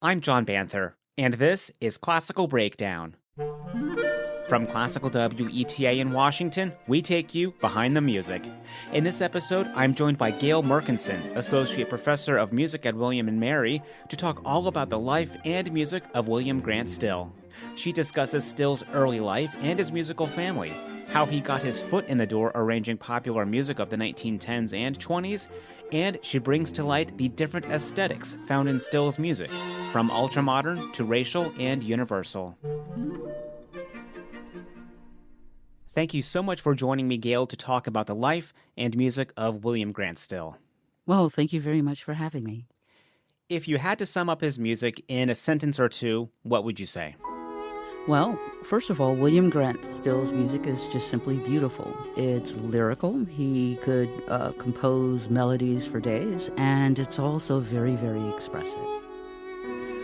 I'm John Banther, and this is Classical Breakdown. From Classical WETA in Washington, we take you behind the music. In this episode, I'm joined by Gayle Murchinson, Associate Professor of Music at William & Mary, to talk all about the life and music of William Grant Still. She discusses Still's early life and his musical family, how he got his foot in the door arranging popular music of the 1910s and 20s, and she brings to light the different aesthetics found in Still's music, from ultramodern to racial and universal. Thank you so much for joining me, Gayle, to talk about the life and music of William Grant Still. Well, thank you very much for having me. If you had to sum up his music in a sentence or two, what would you say? Well, first of all, William Grant Still's music is just simply beautiful. It's lyrical. He could compose melodies for days, and it's also very, very expressive.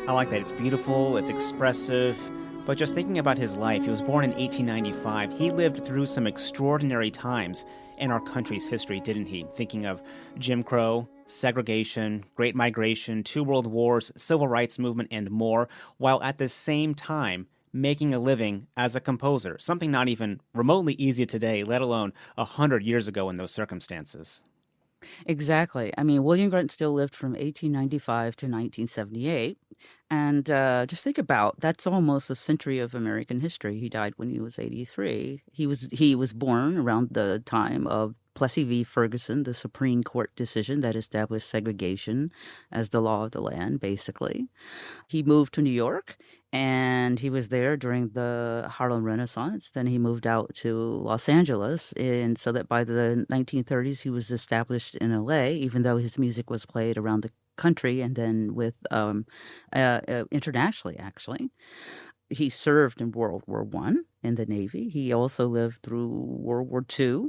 I like that. It's beautiful, it's expressive, but just thinking about his life, he was born in 1895. He lived through some extraordinary times in our country's history, didn't he? Thinking of Jim Crow, segregation, Great Migration, 2 world wars, civil rights movement, and more, while at the same time making a living as a composer, something not even remotely easy today, let alone 100 years ago in those circumstances. Exactly. I mean, William Grant Still lived from 1895 to 1978. And just think about that's almost a century of American history. He died when he was 83. He was born around the time of Plessy v. Ferguson, the Supreme Court decision that established segregation as the law of the land, basically. He moved to New York, and he was there during the Harlem Renaissance. Then he moved out to Los Angeles, and so that by the 1930s he was established in LA, even though his music was played around the country and then with internationally, actually. He served in World War One in the Navy. He also lived through World War II,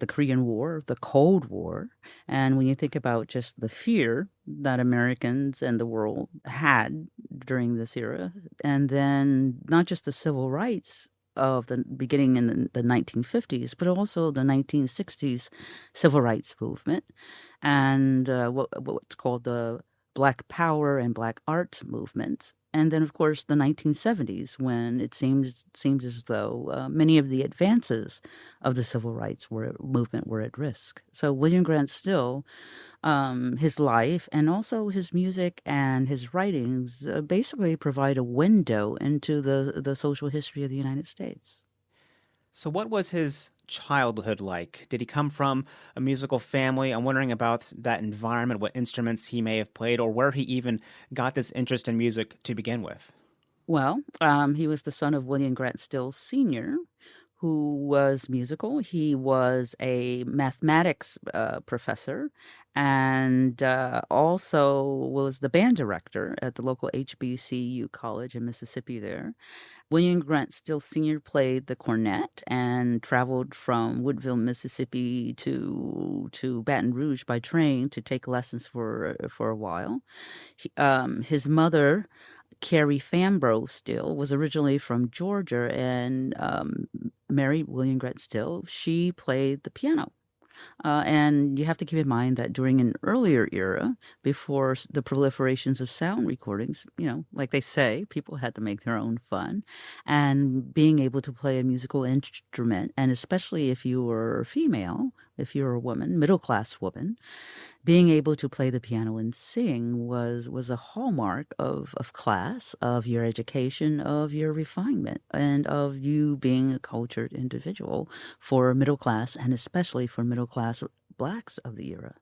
the Korean War, the Cold War. And when you think about just the fear that Americans and the world had during this era, and then not just the civil rights of the beginning in the 1950s, but also the 1960s civil rights movement and what's called the Black Power and Black Arts movements. And then, of course, the 1970s, when it seems as though many of the advances of the civil rights movement were at risk. So William Grant Still, his life and also his music and his writings basically provide a window into the social history of the United States. So, what was his childhood like? Did he come from a musical family? I'm wondering about that environment, what instruments he may have played, or where he even got this interest in music to begin with. Well, he was the son of William Grant Still Sr., who was musical. He was a mathematics professor and also was the band director at the local HBCU college in Mississippi there. William Grant Still Sr. played the cornet and traveled from Woodville, Mississippi to Baton Rouge by train to take lessons for a while. His mother, Carrie Fambro Still, was originally from Georgia and married William Grant Still. She played the piano. And you have to keep in mind that during an earlier era, before the proliferations of sound recordings, like they say, people had to make their own fun. And being able to play a musical instrument, and especially if you were female, if you're a woman, middle-class woman, being able to play the piano and sing was a hallmark of class, of your education, of your refinement, and of you being a cultured individual for middle class and especially for middle class blacks of the era.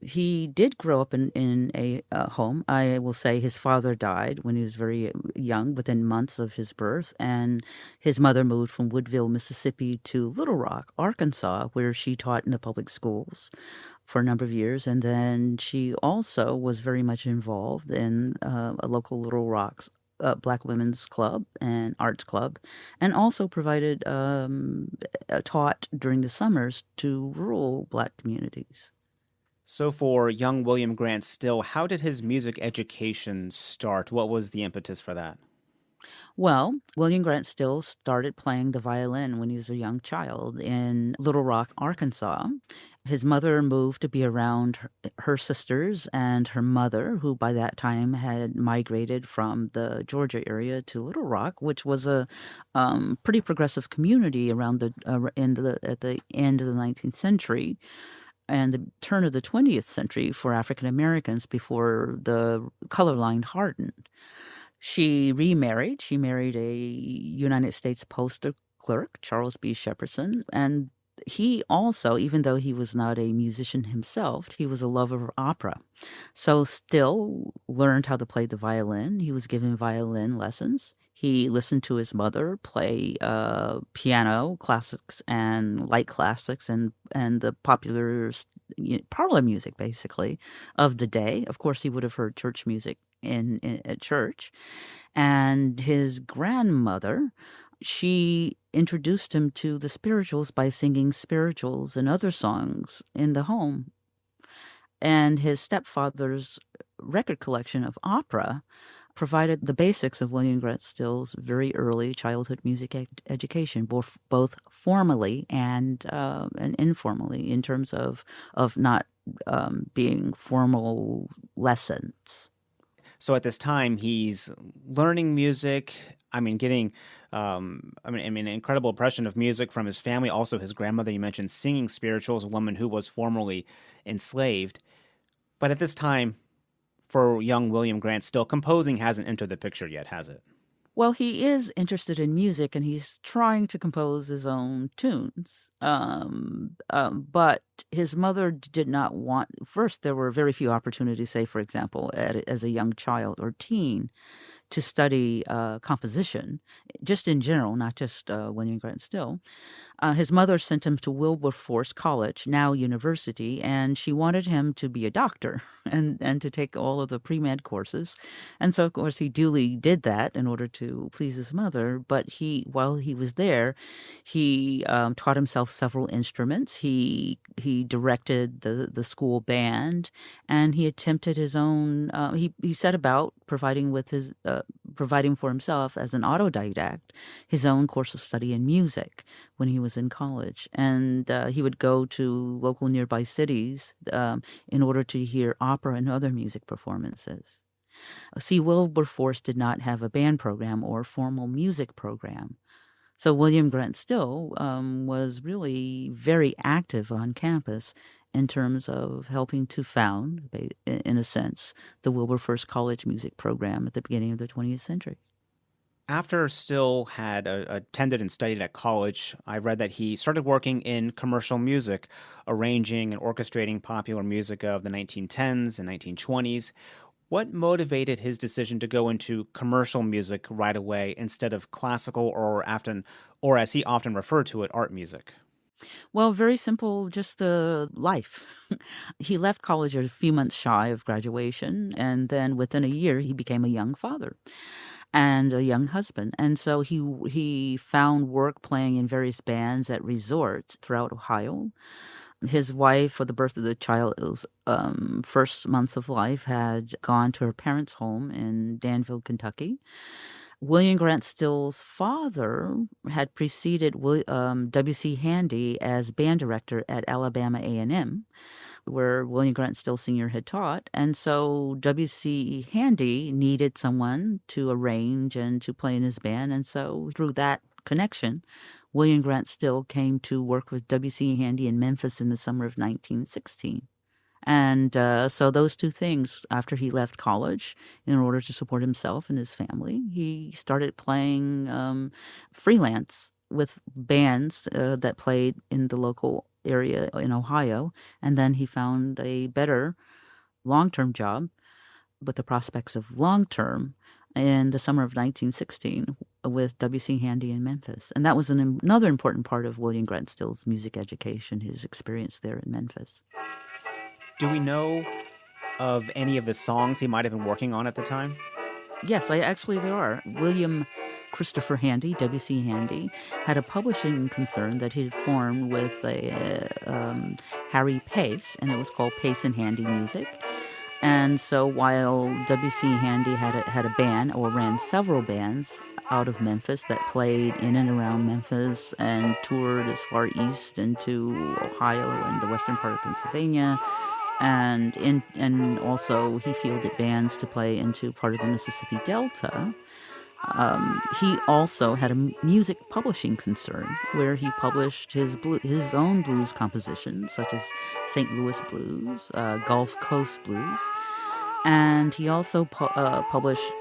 He did grow up in a home. I will say his father died when he was very young, within months of his birth, and his mother moved from Woodville, Mississippi to Little Rock, Arkansas, where she taught in the public schools for a number of years. And then she also was very much involved in a local Little Rock's Black Women's Club and Arts Club, and also provided taught during the summers to rural Black communities. So, for young William Grant Still, how did his music education start? What was the impetus for that? Well, William Grant Still started playing the violin when he was a young child in Little Rock, Arkansas. His mother moved to be around her sisters and her mother, who by that time had migrated from the Georgia area to Little Rock, which was a pretty progressive community around at the end of the 19th century and the turn of the 20th century for African Americans before the color line hardened. She remarried. She married a United States postal clerk, Charles B. Shepardson, and he also, even though he was not a musician himself, he was a lover of opera. So Still learned how to play the violin. He was given violin lessons. He listened to his mother play piano, classics, and light classics, and the popular parlor music, basically, of the day. Of course, he would have heard church music at church. And his grandmother, she introduced him to the spirituals by singing spirituals and other songs in the home. And his stepfather's record collection of opera provided the basics of William Grant Still's very early childhood music education, both formally and informally, in terms of not being formal lessons. So at this time, he's learning music. I mean, getting, an incredible impression of music from his family. Also, his grandmother, you mentioned, singing spirituals, a woman who was formerly enslaved. But at this time, for young William Grant, still composing hasn't entered the picture yet, has it? Well, he is interested in music, and he's trying to compose his own tunes. But his mother did not want. First, there were very few opportunities, say, for example, as a young child or teen, to study composition, just in general, not just William Grant Still. His mother sent him to Wilberforce College, now university, and she wanted him to be a doctor and to take all of the pre-med courses. And so, of course, he duly did that in order to please his mother. But while he was there, he taught himself several instruments. He directed the school band, and he attempted his own. He set about providing for himself as an autodidact his own course of study in music when he was in college. And he would go to local nearby cities in order to hear opera and other music performances. See, Wilberforce did not have a band program or formal music program. So William Grant Still was really very active on campus in terms of helping to found, in a sense, the Wilberforce College music program at the beginning of the 20th century. After Still had attended and studied at college, I read that he started working in commercial music, arranging and orchestrating popular music of the 1910s and 1920s. What motivated his decision to go into commercial music right away instead of classical or as he often referred to it, art music? Well, very simple, just the life. He left college a few months shy of graduation, and then within a year, he became a young father and a young husband. And so he found work playing in various bands at resorts throughout Ohio. His wife, for the birth of the child's first months of life, had gone to her parents' home in Danville, Kentucky. William Grant Still's father had preceded W.C. Handy as band director at Alabama A&M, where William Grant Still Sr. had taught. And so W.C. Handy needed someone to arrange and to play in his band. And so through that connection, William Grant Still came to work with W.C. Handy in Memphis in the summer of 1916. And so those two things, after he left college, in order to support himself and his family, he started playing freelance with bands that played in the local area in Ohio. And then he found a better long-term job with the prospects of long-term in the summer of 1916 with W.C. Handy in Memphis. And that was another important part of William Grant Still's music education, his experience there in Memphis. Do we know of any of the songs he might have been working on at the time? Yes, there are. William Christopher Handy, W.C. Handy, had a publishing concern that he had formed with Harry Pace, and it was called Pace and Handy Music. And so while W.C. Handy had a band, or ran several bands out of Memphis that played in and around Memphis and toured as far east into Ohio and the western part of Pennsylvania, and also he fielded bands to play into part of the Mississippi Delta. He also had a music publishing concern where he published his own blues compositions, such as St. Louis Blues, Gulf Coast Blues, and he also published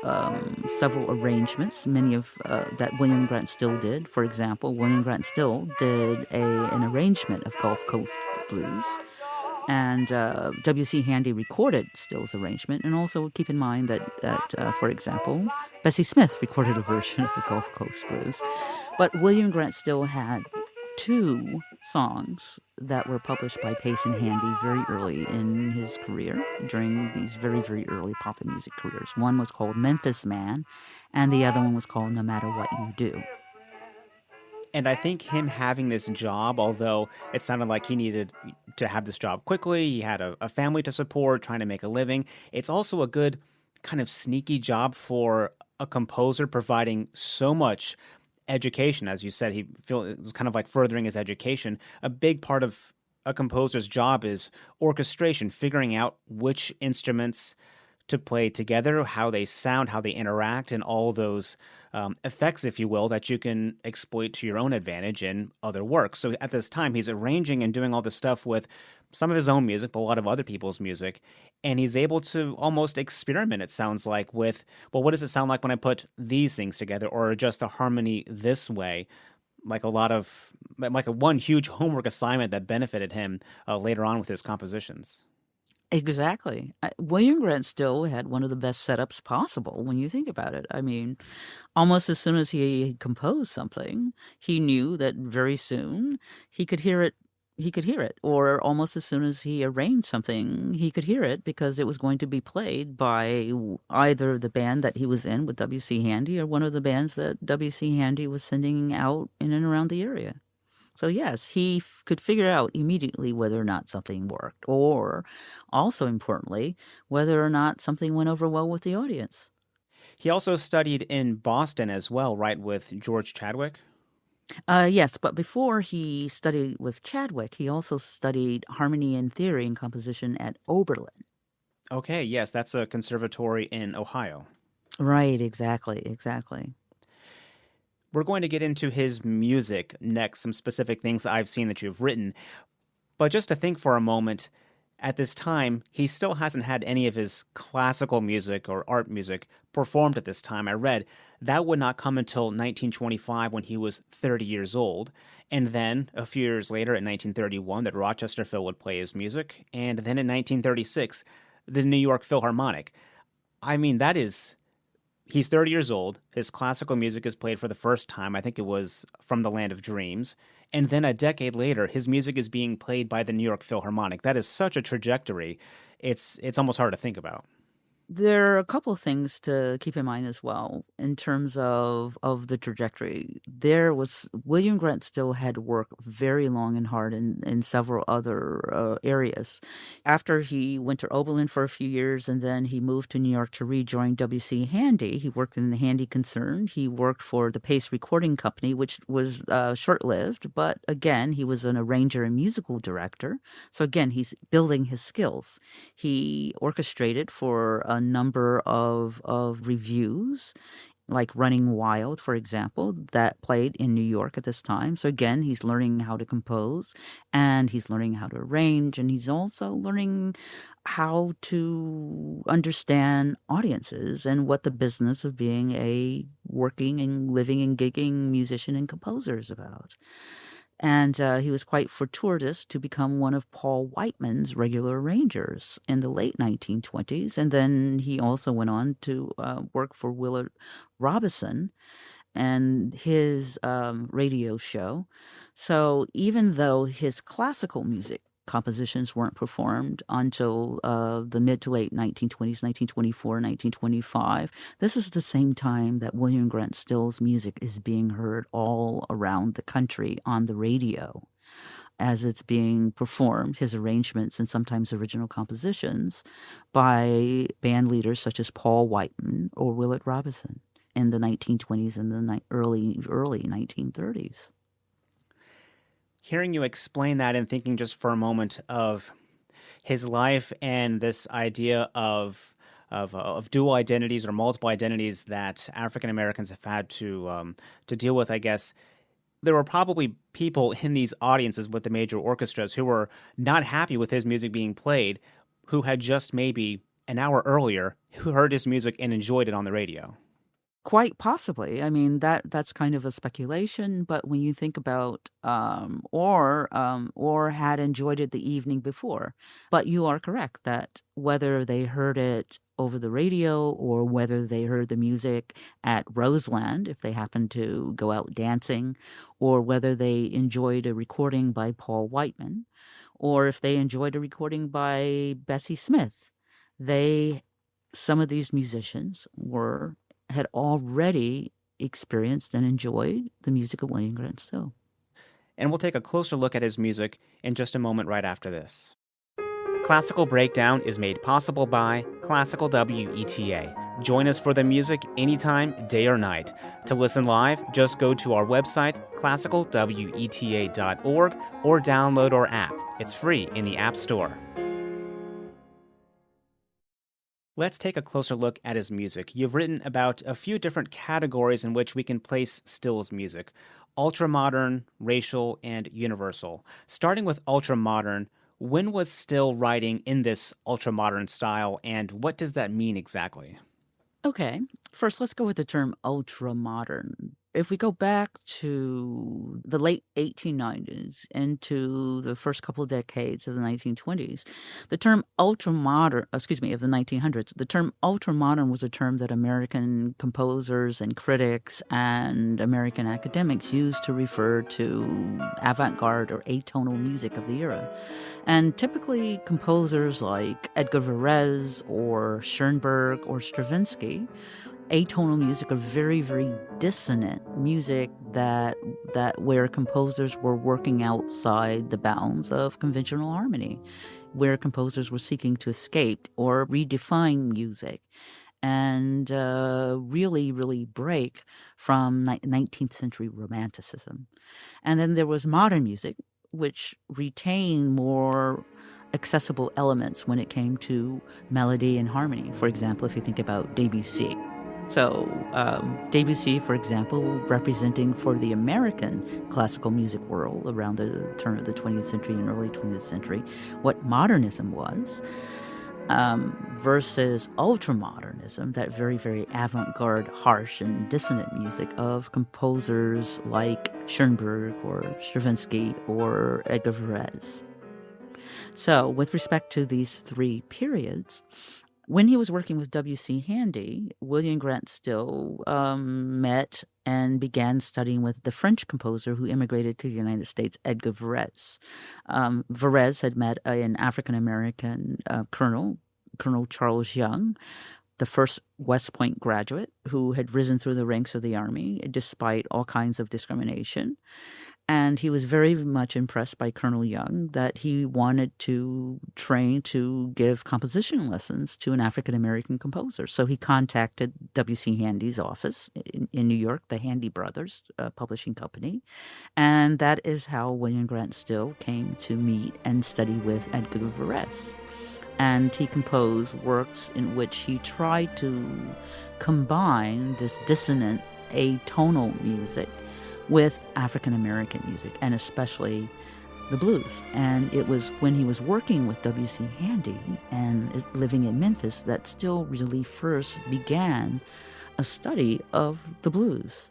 several arrangements, many of that William Grant Still did. For example, William Grant Still did an arrangement of Gulf Coast Blues, and W.C. Handy recorded Still's arrangement. And also keep in mind that for example, Bessie Smith recorded a version of the Gulf Coast Blues. But William Grant Still had two songs that were published by Pace and Handy very early in his career, during these very, very early pop music careers. One was called Memphis Man, and the other one was called No Matter What You Do. And I think him having this job, although it sounded like he needed to have this job quickly, he had a family to support, trying to make a living. It's also a good kind of sneaky job for a composer, providing so much education. As you said, it was kind of like furthering his education. A big part of a composer's job is orchestration, figuring out which instruments to play together, how they sound, how they interact, and all those effects, if you will, that you can exploit to your own advantage in other works. So at this time, he's arranging and doing all this stuff with some of his own music, but a lot of other people's music. And he's able to almost experiment, it sounds like, with, well, what does it sound like when I put these things together, or adjust a harmony this way? Like one huge homework assignment that benefited him later on with his compositions. Exactly. William Grant Still had one of the best setups possible when you think about it. I mean, almost as soon as he composed something, he knew that very soon he could hear it. He could hear it, or almost as soon as he arranged something, he could hear it because it was going to be played by either the band that he was in with W.C. Handy or one of the bands that W.C. Handy was sending out in and around the area. So yes, he could figure out immediately whether or not something worked, or also importantly, whether or not something went over well with the audience. He also studied in Boston as well, right, with George Chadwick? Yes, but before he studied with Chadwick, he also studied harmony and theory and composition at Oberlin. Okay, yes, that's a conservatory in Ohio. Right, exactly. We're going to get into his music next, some specific things I've seen that you've written. But just to think for a moment, at this time, he still hasn't had any of his classical music or art music performed at this time. I read that would not come until 1925 when he was 30 years old. And then a few years later, in 1931, that Rochester Phil would play his music. And then in 1936, the New York Philharmonic. I mean, he's 30 years old. His classical music is played for the first time. I think it was From the Land of Dreams. And then a decade later, his music is being played by the New York Philharmonic. That is such a trajectory. It's almost hard to think about. There are a couple of things to keep in mind as well in terms of the trajectory. There was William Grant Still had worked very long and hard in several other areas. After he went to Oberlin for a few years and then he moved to New York to rejoin W.C. Handy, he worked in the Handy concern. He worked for the Pace Recording Company, which was short-lived, but again, he was an arranger and musical director. So again, he's building his skills. He orchestrated for a number of reviews, like Running Wild, for example, that played in New York at this time. So again, he's learning how to compose, and he's learning how to arrange, and he's also learning how to understand audiences and what the business of being a working and living and gigging musician and composer is about. And he was quite fortuitous to become one of Paul Whiteman's regular arrangers in the late 1920s. And then he also went on to work for Willard Robison and his radio show. So even though his classical music compositions weren't performed until the mid to late 1920s, 1924, 1925. This is the same time that William Grant Still's music is being heard all around the country on the radio. as it's being performed, his arrangements and sometimes original compositions, by band leaders such as Paul Whiteman or Willard Robinson in the 1920s and the early 1930s. Hearing you explain that and thinking just for a moment of his life and this idea of dual identities or multiple identities that African Americans have had to deal with, I guess there were probably people in these audiences with the major orchestras who were not happy with his music being played, who had just maybe an hour earlier who heard his music and enjoyed it on the radio. Quite possibly. I mean, that's kind of a speculation, but when you think about or had enjoyed it the evening before. But you are correct that whether they heard it over the radio or whether they heard the music at Roseland, if they happened to go out dancing, or whether they enjoyed a recording by Paul Whiteman, or if they enjoyed a recording by Bessie Smith, some of these musicians had already experienced and enjoyed the music of William Grant Still. And we'll take a closer look at his music in just a moment right after this. Classical Breakdown is made possible by Classical WETA. Join us for the music anytime, day or night. To listen live, just go to our website, classicalweta.org, or download our app. It's free in the App Store. Let's take a closer look at his music. You've written about a few different categories in which we can place Still's music: ultramodern, racial, and universal. Starting with ultramodern, when was Still writing in this ultramodern style, and what does that mean exactly? Okay, first let's go with the term ultramodern. If we go back to the late 1890s into the first couple of decades of the 1920s, the term ultramodern, of the 1900s, the term ultramodern was a term that American composers and critics and American academics used to refer to avant-garde or atonal music of the era. And typically composers like Edgar Varese or Schoenberg or Stravinsky, atonal music, are very, very dissonant music that where composers were working outside the bounds of conventional harmony, where composers were seeking to escape or redefine music and really, really break from 19th century romanticism. And then there was modern music, which retained more accessible elements when it came to melody and harmony. For example, if you think about Debussy. So Debussy, for example, representing for the American classical music world around the turn of the 20th century and early 20th century, what modernism was, versus ultramodernism, that very, very avant-garde, harsh and dissonant music of composers like Schoenberg or Stravinsky or Edgar Varese. So with respect to these three periods, when he was working with W.C. Handy, William Grant Still met and began studying with the French composer who immigrated to the United States, Edgar Varese. Varese had met an African-American Colonel Charles Young, the first West Point graduate who had risen through the ranks of the Army despite all kinds of discrimination. And he was very much impressed by Colonel Young, that he wanted to train to give composition lessons to an African-American composer. So he contacted W.C. Handy's office in New York, the Handy Brothers publishing company. And that is how William Grant Still came to meet and study with Edgar Varese. And he composed works in which he tried to combine this dissonant atonal music with African-American music, and especially the blues. And it was when he was working with W.C. Handy and living in Memphis that Still really first began a study of the blues.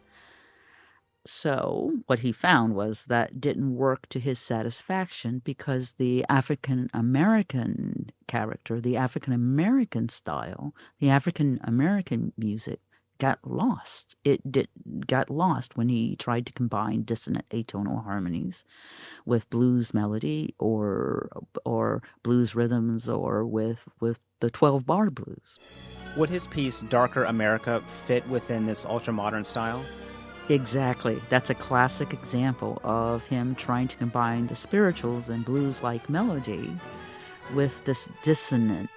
So what he found was that didn't work to his satisfaction because the African-American character, the African-American style, the African-American music got lost. Got lost when he tried to combine dissonant atonal harmonies with blues melody or blues rhythms or with the 12-bar blues. Would his piece Darker America fit within this ultramodern style? Exactly. That's a classic example of him trying to combine the spirituals and blues-like melody with this dissonant,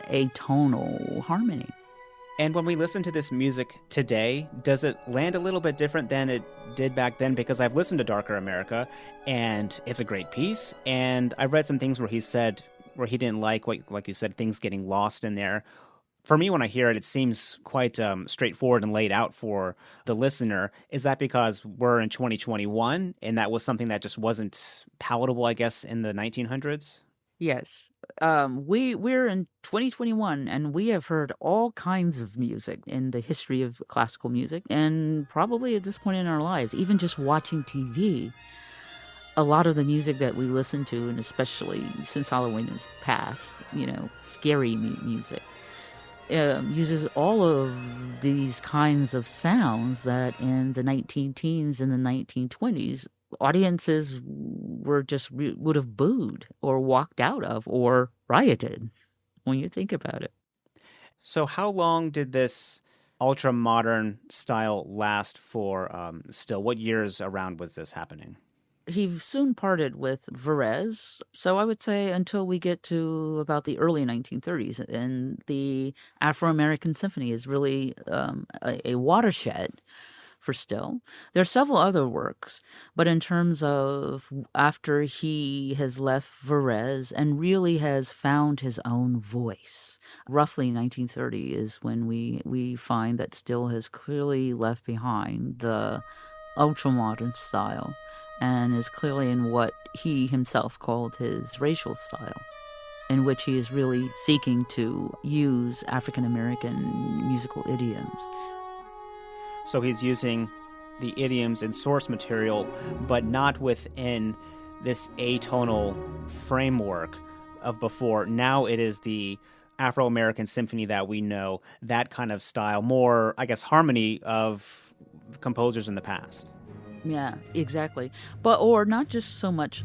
atonal harmony. And when we listen to this music today, does it land a little bit different than it did back then? Because I've listened to Darker America, and it's a great piece. And I've read some things where he said, where he didn't like you said, things getting lost in there. For me, when I hear it, it seems quite straightforward and laid out for the listener. Is that because we're in 2021 and that was something that just wasn't palatable, I guess, in the 1900s? Yes. We're in 2021 and we have heard all kinds of music in the history of classical music, and probably at this point in our lives, even just watching TV, a lot of the music that we listen to, and especially since Halloween is past, scary music, uses all of these kinds of sounds that in the 19 teens and the 1920s, audiences would have booed or walked out of or rioted when you think about it. So how long did this ultra-modern style last for still? What years around was this happening? He soon parted with Varese, so I would say until we get to about the early 1930s, and the Afro-American Symphony is really a watershed for Still. There are several other works, but in terms of after he has left Varese and really has found his own voice, roughly 1930 is when we find that Still has clearly left behind the ultramodern style and is clearly in what he himself called his racial style, in which he is really seeking to use African American musical idioms. So he's using the idioms and source material, but not within this atonal framework of before. Now it is the Afro-American symphony that we know, that kind of style, more, I guess, harmony of composers in the past. Yeah, exactly. Or not just so much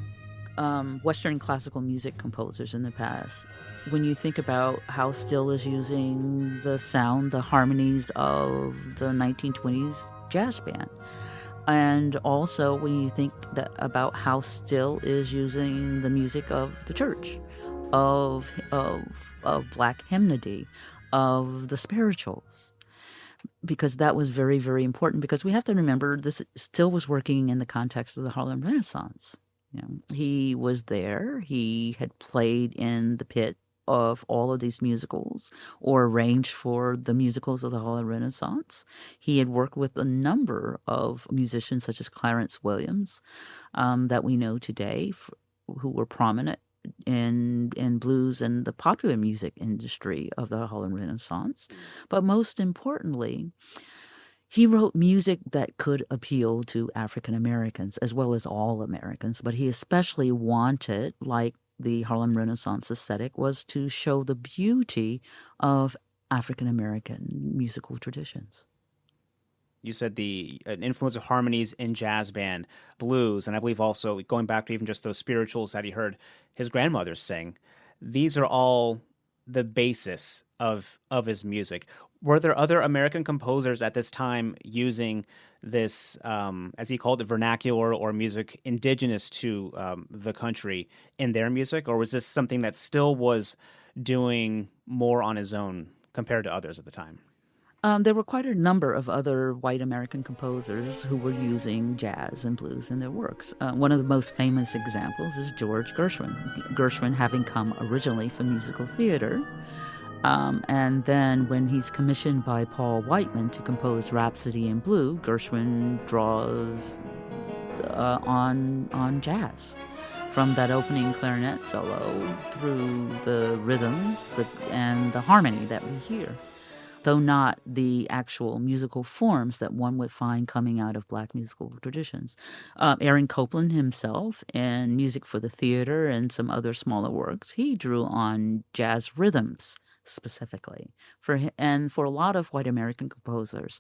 Western classical music composers in the past. When you think about how Still is using the sound, the harmonies of the 1920s jazz band. And also when you think about how Still is using the music of the church, of Black hymnody, of the spirituals. Because that was very, very important, because we have to remember this Still was working in the context of the Harlem Renaissance. He was there. He had played in the pit of all of these musicals or arranged for the musicals of the Harlem Renaissance. He had worked with a number of musicians such as Clarence Williams that we know today, who were prominent in blues and the popular music industry of the Harlem Renaissance. But most importantly, he wrote music that could appeal to African Americans as well as all Americans, but he especially wanted, like the Harlem Renaissance aesthetic, was to show the beauty of African American musical traditions. You said the influence of harmonies in jazz band, blues, and I believe also going back to even just those spirituals that he heard his grandmother sing. These are all the basis of his music. Were there other American composers at this time using this, as he called it, vernacular or music indigenous to the country in their music? Or was this something that Still was doing more on his own compared to others at the time? There were quite a number of other white American composers who were using jazz and blues in their works. One of the most famous examples is George Gershwin. Gershwin having come originally from musical theater, and then when he's commissioned by Paul Whiteman to compose Rhapsody in Blue, Gershwin draws on jazz. From that opening clarinet solo through the rhythms and the harmony that we hear, though not the actual musical forms that one would find coming out of Black musical traditions. Aaron Copland himself, in Music for the Theater and some other smaller works, he drew on jazz rhythms specifically. For a lot of white American composers,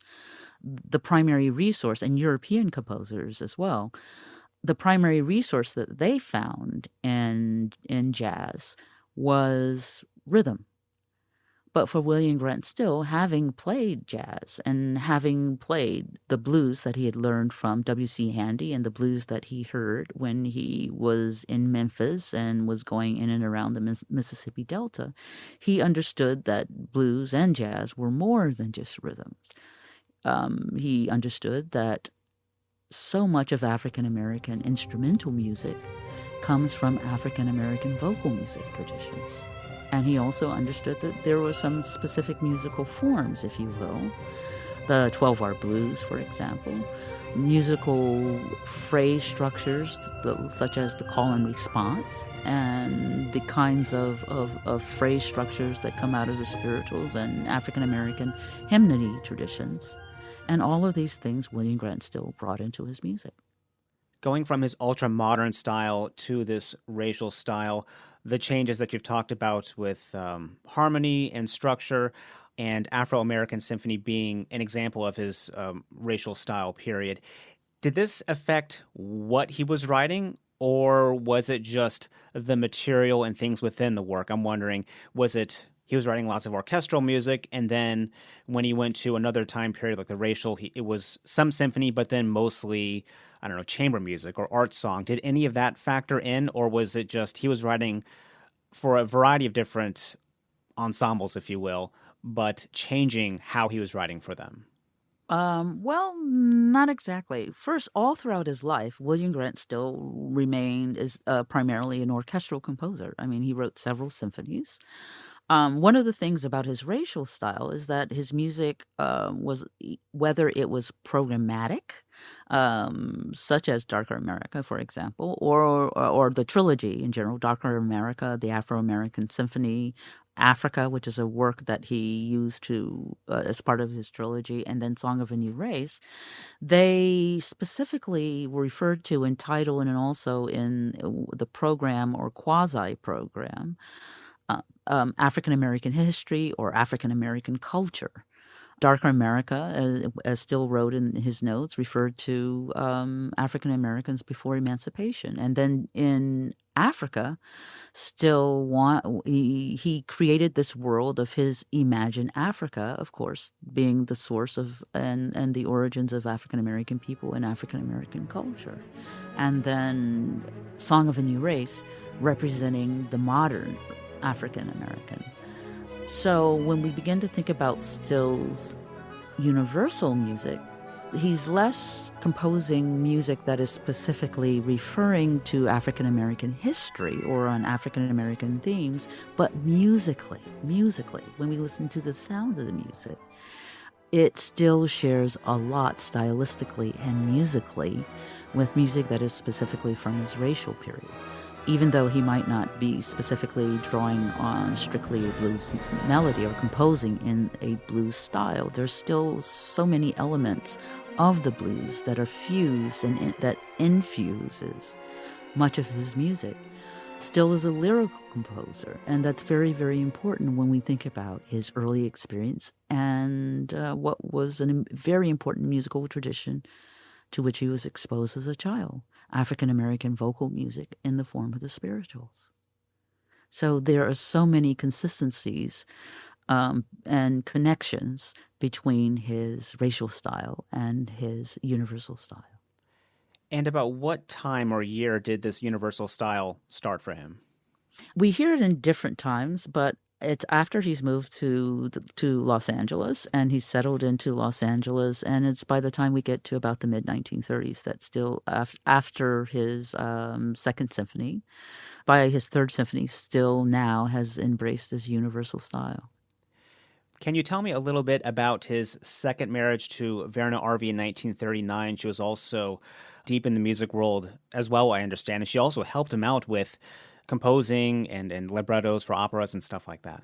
the primary resource, and European composers as well, the primary resource that they found in jazz was rhythm. But for William Grant Still, having played jazz and having played the blues that he had learned from W.C. Handy and the blues that he heard when he was in Memphis and was going in and around the Mississippi Delta, he understood that blues and jazz were more than just rhythms. He understood that so much of African American instrumental music comes from African American vocal music traditions. And he also understood that there were some specific musical forms, if you will, the 12-bar blues, for example, musical phrase structures such as the call and response, and the kinds of phrase structures that come out of the spirituals and African American hymnody traditions. And all of these things William Grant Still brought into his music. Going from his ultra-modern style to this racial style, the changes that you've talked about with harmony and structure, and Afro-American symphony being an example of his racial style period. Did this affect what he was writing, or was it just the material and things within the work? I'm wondering, was it he was writing lots of orchestral music, and then when he went to another time period like the racial, it was some symphony, but then mostly, I don't know, chamber music or art song. Did any of that factor in, or was it just he was writing for a variety of different ensembles, if you will, but changing how he was writing for them? Well, not exactly. First, all throughout his life, William Grant Still remained as primarily an orchestral composer. I mean, he wrote several symphonies. One of the things about his racial style is that his music whether it was programmatic, such as Darker America, for example, or the trilogy in general, Darker America, the Afro-American Symphony, Africa, which is a work that he used to as part of his trilogy, and then Song of a New Race, they specifically were referred to in title and also in the program or quasi-program, African American history or African American culture. Darker America, as Still wrote in his notes, referred to African Americans before emancipation. And then in Africa, he created this world of his imagined Africa, of course, being the source of and the origins of African American people and African American culture. And then Song of a New Race, representing the modern African American. So when we begin to think about Still's universal music, he's less composing music that is specifically referring to African American history or on African American themes, but musically, when we listen to the sound of the music, it still shares a lot stylistically and musically with music that is specifically from his racial period. Even though he might not be specifically drawing on strictly a blues melody or composing in a blues style, there's still so many elements of the blues that are fused and that infuses much of his music. Still is a lyrical composer, and that's very, very important when we think about his early experience and what was a very important musical tradition to which he was exposed as a child. African American vocal music in the form of the spirituals. So there are so many consistencies and connections between his racial style and his universal style. And about what time or year did this universal style start for him? We hear it in different times, but it's after he's moved to Los Angeles, and he's settled into Los Angeles, and it's by the time we get to about the mid-1930s that Still, after his second symphony, by his third symphony, Still now has embraced his universal style. Can you tell me a little bit about his second marriage to Verna Arvey in 1939? She was also deep in the music world as well, I understand, and she also helped him out with composing and librettos for operas and stuff like that.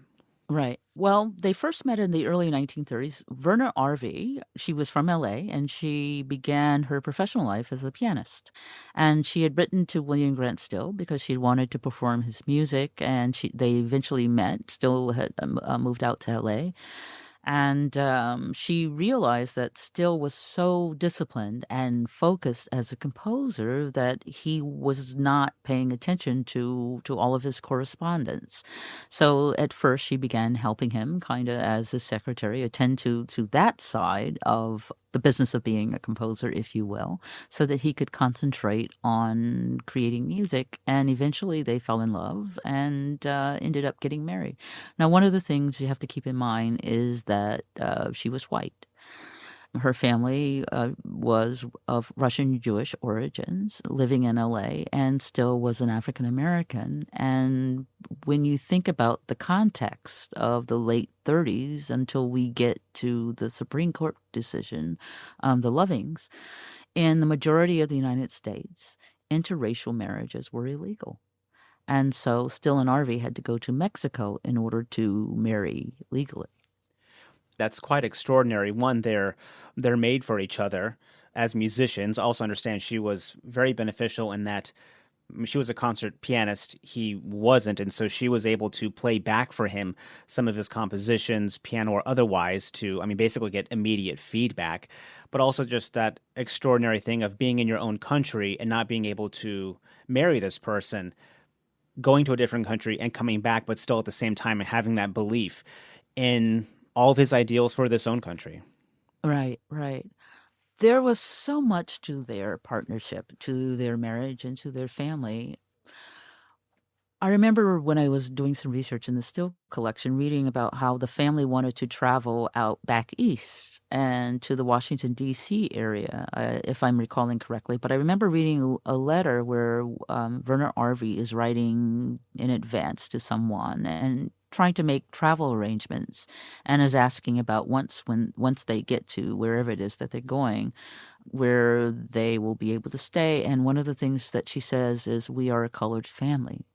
Right. Well, they first met in the early 1930s. Verna Arvey, she was from LA, and she began her professional life as a pianist. And she had written to William Grant Still because she wanted to perform his music, and they eventually met. Still had moved out to LA. And she realized that Still was so disciplined and focused as a composer that he was not paying attention to all of his correspondence. So at first, she began helping him, kind of as his secretary, attend to that side of the business of being a composer, if you will, so that he could concentrate on creating music. And eventually, they fell in love and ended up getting married. Now, one of the things you have to keep in mind is that she was white. Her family was of Russian Jewish origins, living in LA, and Still was an African American. And when you think about the context of the late 30s until we get to the Supreme Court decision, the Lovings, in the majority of the United States, interracial marriages were illegal. And so Still and Arvey had to go to Mexico in order to marry legally. That's quite extraordinary. One, they're made for each other as musicians. Also understand she was very beneficial in that she was a concert pianist. He wasn't, and so she was able to play back for him some of his compositions, piano or otherwise, to, I mean, basically get immediate feedback. But also just that extraordinary thing of being in your own country and not being able to marry this person, going to a different country and coming back, but still at the same time having that belief in all of his ideals for this own country. Right, right. There was so much to their partnership, to their marriage, and to their family. I remember when I was doing some research in the Still collection, reading about how the family wanted to travel out back east and to the Washington, D.C. area, if I'm recalling correctly. But I remember reading a letter where Werner Arvey is writing in advance to someone and trying to make travel arrangements, and is asking about once they get to wherever it is that they're going, where they will be able to stay. And one of the things that she says is, "We are a colored family."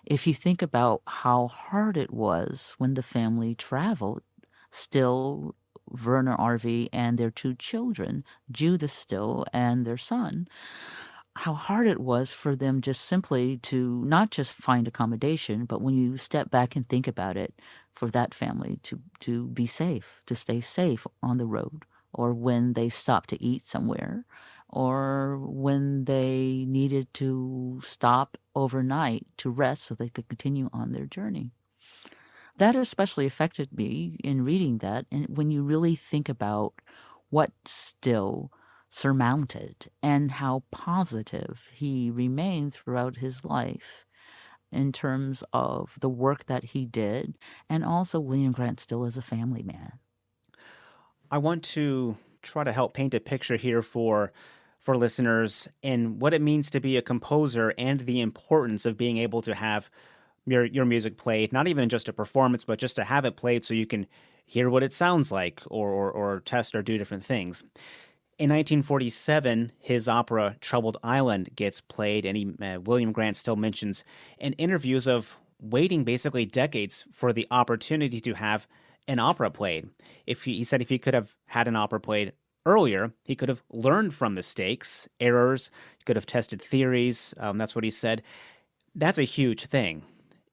If you think about how hard it was when the family traveled, Still, Werner Arvey, and their two children, Judith Still and their son, how hard it was for them just simply to not just find accommodation, but when you step back and think about it, for that family to be safe, to stay safe on the road, or when they stopped to eat somewhere, or when they needed to stop overnight to rest so they could continue on their journey. That especially affected me in reading that, and when you really think about what Still surmounted and how positive he remained throughout his life in terms of the work that he did, and also William Grant Still as a family man. I want to try to help paint a picture here for listeners in what it means to be a composer and the importance of being able to have your music played, not even just a performance, but just to have it played so you can hear what it sounds like or test or do different things. In 1947, his opera Troubled Island gets played, and William Grant Still mentions in interviews of waiting basically decades for the opportunity to have an opera played. He said if he could have had an opera played earlier, he could have learned from mistakes, errors, he could have tested theories. That's what he said. That's a huge thing.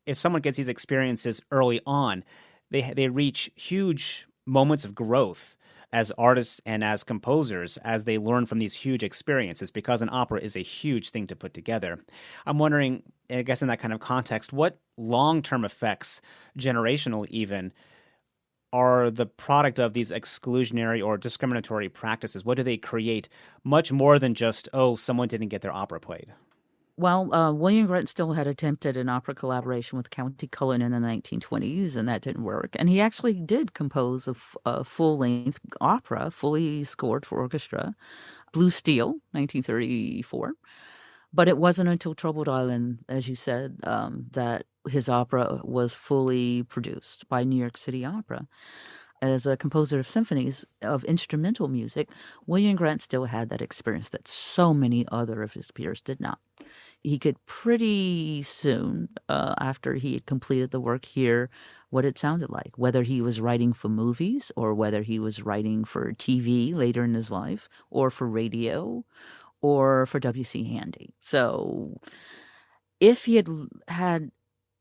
If someone gets these experiences early on, they reach huge moments of growth as artists and as composers as they learn from these huge experiences, because an opera is a huge thing to put together. I'm wondering, I guess in that kind of context, what long-term effects, generational even, are the product of these exclusionary or discriminatory practices? What do they create much more than just, oh, someone didn't get their opera played? Well, William Grant Still had attempted an opera collaboration with County Cullen in the 1920s, and that didn't work. And he actually did compose a full-length opera, fully scored for orchestra, Blue Steel, 1934. But it wasn't until Troubled Island, as you said, that his opera was fully produced by New York City Opera. As a composer of symphonies, of instrumental music, William Grant Still had that experience that so many other of his peers did not. He could pretty soon, after he had completed the work, hear what it sounded like, whether he was writing for movies or whether he was writing for TV later in his life, or for radio, or for W.C. Handy. So if he had had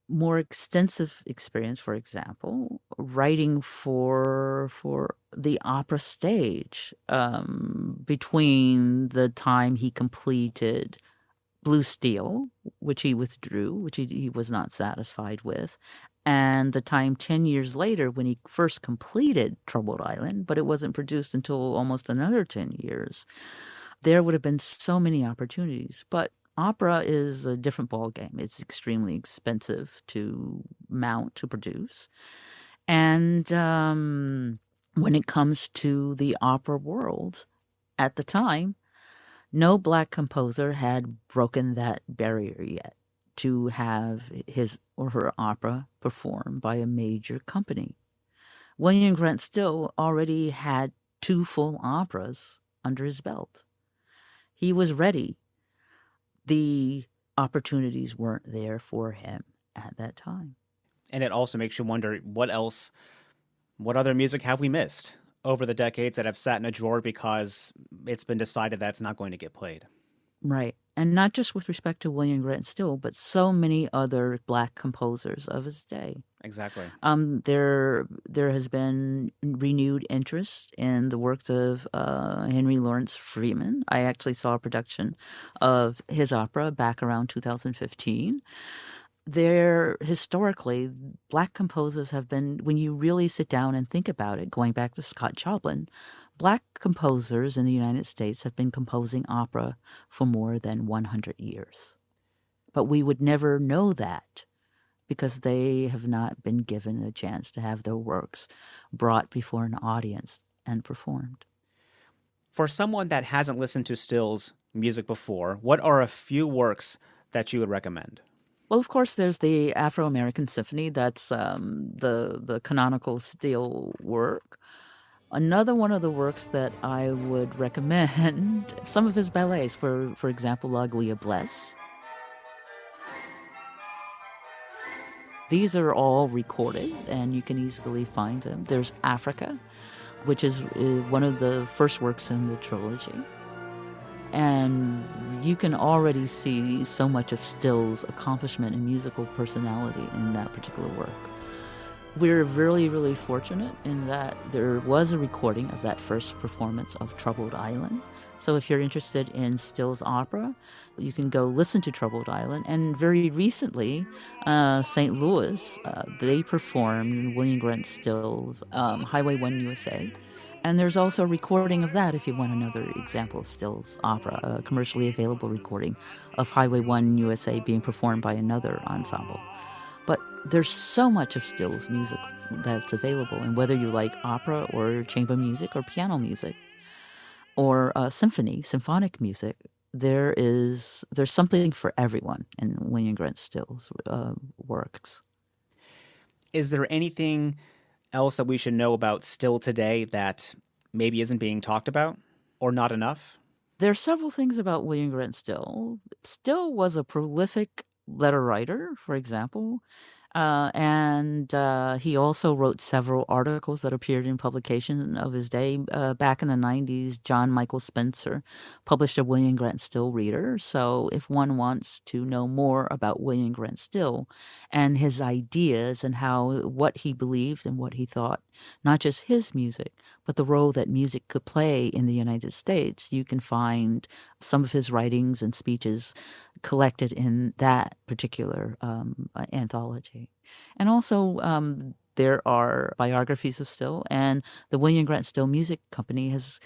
more extensive experience, for example, writing for the opera stage, between the time he completed Blue Steel, which he withdrew, which he was not satisfied with, and the time 10 years later when he first completed Troubled Island, but it wasn't produced until almost another 10 years. There would have been so many opportunities, but opera is a different ballgame. It's extremely expensive to mount, to produce. And when it comes to the opera world at the time, no Black composer had broken that barrier yet to have his or her opera performed by a major company. William Grant Still already had 2 full operas under his belt. He was ready. The opportunities weren't there for him at that time. And it also makes you wonder what other music have we missed over the decades that have sat in a drawer because it's been decided that's not going to get played. Right. And not just with respect to William Grant Still, but so many other Black composers of his day. Exactly. There has been renewed interest in the works of Henry Lawrence Freeman. I actually saw a production of his opera back around 2015. Historically, Black composers have been, when you really sit down and think about it, going back to Scott Joplin, Black composers in the United States have been composing opera for more than 100 years. But we would never know that because they have not been given a chance to have their works brought before an audience and performed. For someone that hasn't listened to Still's music before, what are a few works that you would recommend? Well, of course, there's the Afro-American Symphony. That's the canonical Still work. Another one of the works that I would recommend, some of his ballets, for example, La Guilla Blesse. These are all recorded, and you can easily find them. There's Africa, which is one of the first works in the trilogy. And you can already see so much of Still's accomplishment and musical personality in that particular work. We're really, really fortunate in that there was a recording of that first performance of Troubled Island. So if you're interested in Still's opera, you can go listen to Troubled Island. And very recently, St. Louis, they performed William Grant Still's Highway 1 USA. And there's also a recording of that if you want another example of Still's opera, a commercially available recording of Highway 1 USA being performed by another ensemble. But there's so much of Still's music that's available, and whether you like opera or chamber music or piano music or symphonic music, there's something for everyone in William Grant Still's works. Is there anything else that we should know about Still today that maybe isn't being talked about or not enough? There are several things about William Grant Still. Still was a prolific letter writer, for example, and he also wrote several articles that appeared in publication of his day. Back in the 90s, John Michael Spencer published a William Grant Still reader. So if one wants to know more about William Grant Still and his ideas and what he believed and what he thought, not just his music, but the role that music could play in the United States, you can find some of his writings and speeches collected in that particular anthology. And also there are biographies of Still, and the William Grant Still Music Company has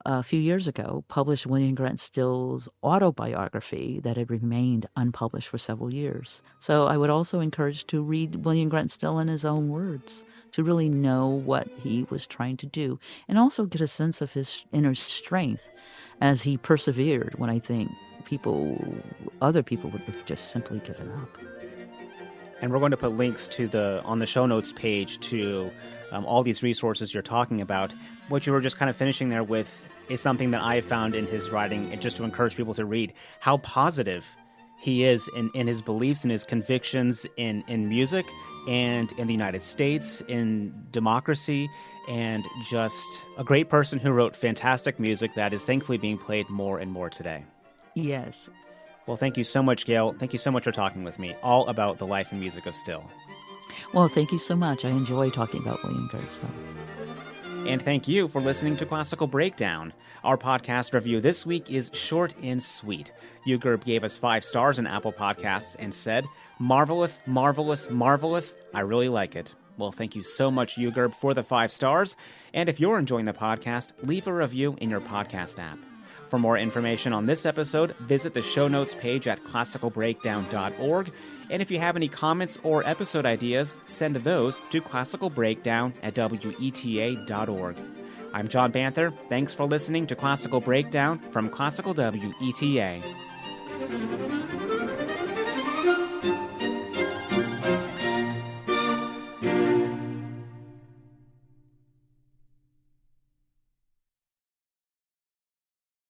a few years ago published William Grant Still's autobiography that had remained unpublished for several years. So I would also encourage to read William Grant Still in his own words to really know what he was trying to do, and also get a sense of his inner strength as he persevered when I think other people would have just simply given up. And we're going to put links on the show notes page to all these resources you're talking about. What you were just kind of finishing there with is something that I found in his writing, and just to encourage people to read, how positive he is in his beliefs and his convictions in music and in the United States, in democracy, and just a great person who wrote fantastic music that is thankfully being played more and more today. Yes. Well, thank you so much, Gayle. Thank you so much for talking with me all about the life and music of Still. Well, thank you so much. I enjoy talking about William Grant Still. And thank you for listening to Classical Breakdown. Our podcast review this week is short and sweet. Ugerb gave us 5 stars in Apple Podcasts and said, "Marvelous, marvelous, marvelous. I really like it." Well, thank you so much, Ugerb, for the 5 stars. And if you're enjoying the podcast, leave a review in your podcast app. For more information on this episode, visit the show notes page at classicalbreakdown.org. And if you have any comments or episode ideas, send those to classicalbreakdown@weta.org. I'm John Banther. Thanks for listening to Classical Breakdown from Classical WETA.